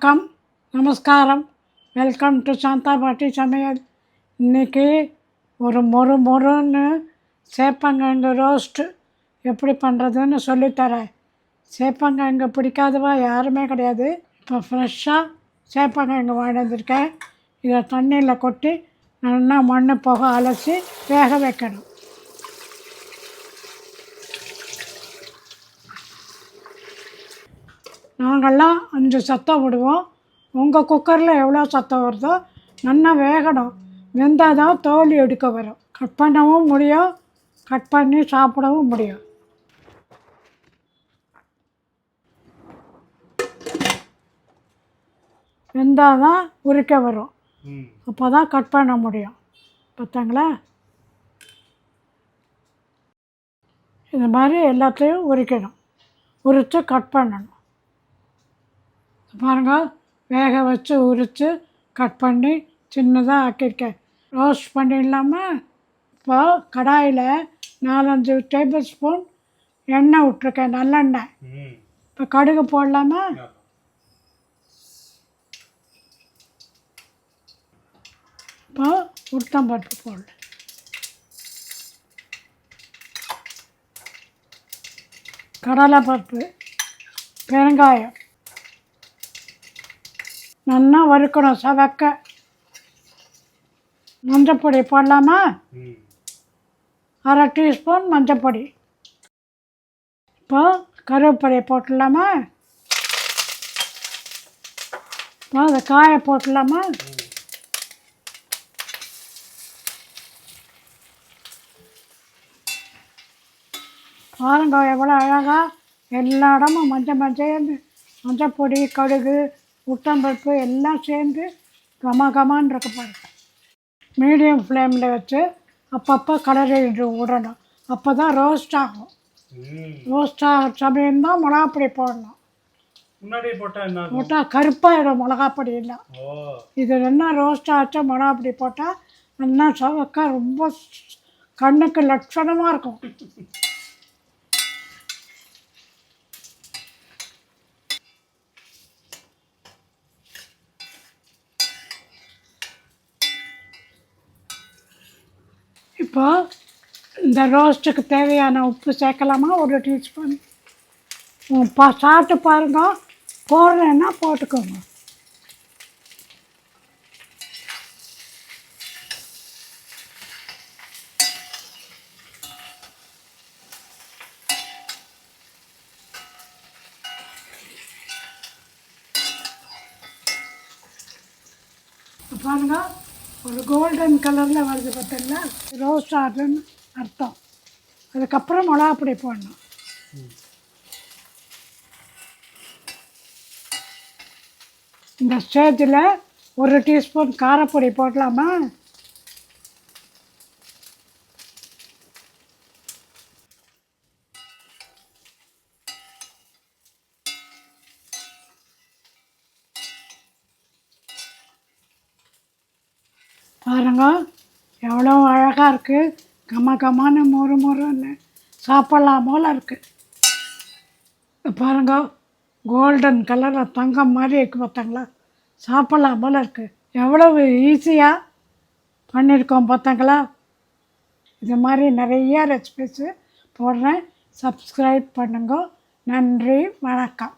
வணக்கம், நமஸ்காரம். Welcome to Shantha பாட்டி சமையல். இன்றைக்கி ஒரு மொறுன்னு சேப்பங்கிழங்கு ரோஸ்ட்டு எப்படி பண்ணுறதுன்னு சொல்லித்தரேன். சேப்பங்கிழங்கு பிடிக்காதவா யாருமே கிடையாது. இப்போ ஃப்ரெஷ்ஷாக சேப்பங்கிழங்கு வாங்கிட்டு வந்திருக்கேன். இதை தண்ணியில் கொட்டி நல்லா மண் போக அலசி வேக வைக்கணும். நாங்கள்லாம் 5 சத்தம் விடுவோம். உங்கள் குக்கரில் எவ்வளோ சத்தம் வருதோ நல்லா வேகணும். வெந்தால் தான் தோல் எடுக்க வரும். கட் பண்ணவும் முடியும், கட் பண்ணி சாப்பிடவும் முடியும். வெந்தால் தான் உரிக்க வரும், அப்போ தான் கட் பண்ண முடியும். பார்த்தாங்களா? இது மாதிரி எல்லாத்தையும் உரிக்கணும், உரித்து கட் பண்ணணும். பாருங்கள், வேக வச்சு உரித்து கட் பண்ணி சின்னதாக ஆக்கியிருக்கேன். ரோஸ்ட் பண்ணிடலாமல். இப்போ கடாயில் 4-5 டேபிள் ஸ்பூன் எண்ணெய் விட்ருக்கேன், நல்லெண்ணெய். இப்போ கடுகு போடலாமா? இப்போ உளுத்தம்பருப்பு போடல, கடலைப்பருப்பு, பெருங்காயம் நல்லா வறுக்கணும் சவக்க. மஞ்சப்பொடி போடலாமா? 1/2 டீஸ்பூன் மஞ்சப்பொடி. இப்போ கருவேப்பிலையை போட்டுடலாமா? இப்போ அதை காய போட்டுடலாமா? பாருங்க எவ்வளோ அழகாக எல்லா இடமும் மஞ்சப்பொடி, கடுகு, உளுத்தம்பருப்பு எல்லாம் சேர்ந்து கமான்னு இருக்க பாருங்க. மீடியம் ஃப்ளேமில் வச்சு அப்பப்போ கலரி விடணும். அப்போ தான் ரோஸ்ட் ஆகும். ரோஸ்ட் ஆகிற சமயம் தான் மிளகாப்பொடி போடணும். போட்டால் கருப்பாயிடும் மிளகாப்பொடி இல்லை. இது என்ன ரோஸ்ட் ஆச்சா மிளகாப்பொடி போட்டால் நல்லா சவக்க ரொம்ப கண்ணுக்கு லட்சணமாக இருக்கும். இப்போ இந்த ரோஸ்ட்டுக்கு தேவையான உப்பு சேர்க்கலாமா? 1 டீஸ்பூன். சாப்பிட்டு பாருங்க, போடுறேன்னா போட்டுக்கோங்க. பாருங்க, ஒரு கோல்டன் கலரில் வருது பார்த்தீங்களா? ரோஸ்ட் ஆகுதுன்னு அர்த்தம். அதுக்கப்புறம் மிளகாப்பொடி போடணும். இந்த ஸ்டேஜில் 1 டீஸ்பூன் காரப்பொடி போடலாமா? பாருங்க எவ்வளோ அழகாக இருக்குது. கம்மான்னு மொறுன்னு சாப்பிட்லாம் போல் இருக்குது. பாருங்க, கோல்டன் கலரில் தங்கம் மாதிரி இருக்குது பார்த்தாங்களா? சாப்பிட்லாம் போல் இருக்குது. எவ்வளவு ஈஸியாக பண்ணியிருக்கோம் பார்த்தாங்களா? இது மாதிரி நிறைய ரெசிபிஸு போடுறேன். சப்ஸ்கிரைப் பண்ணுங்க. நன்றி, வணக்கம்.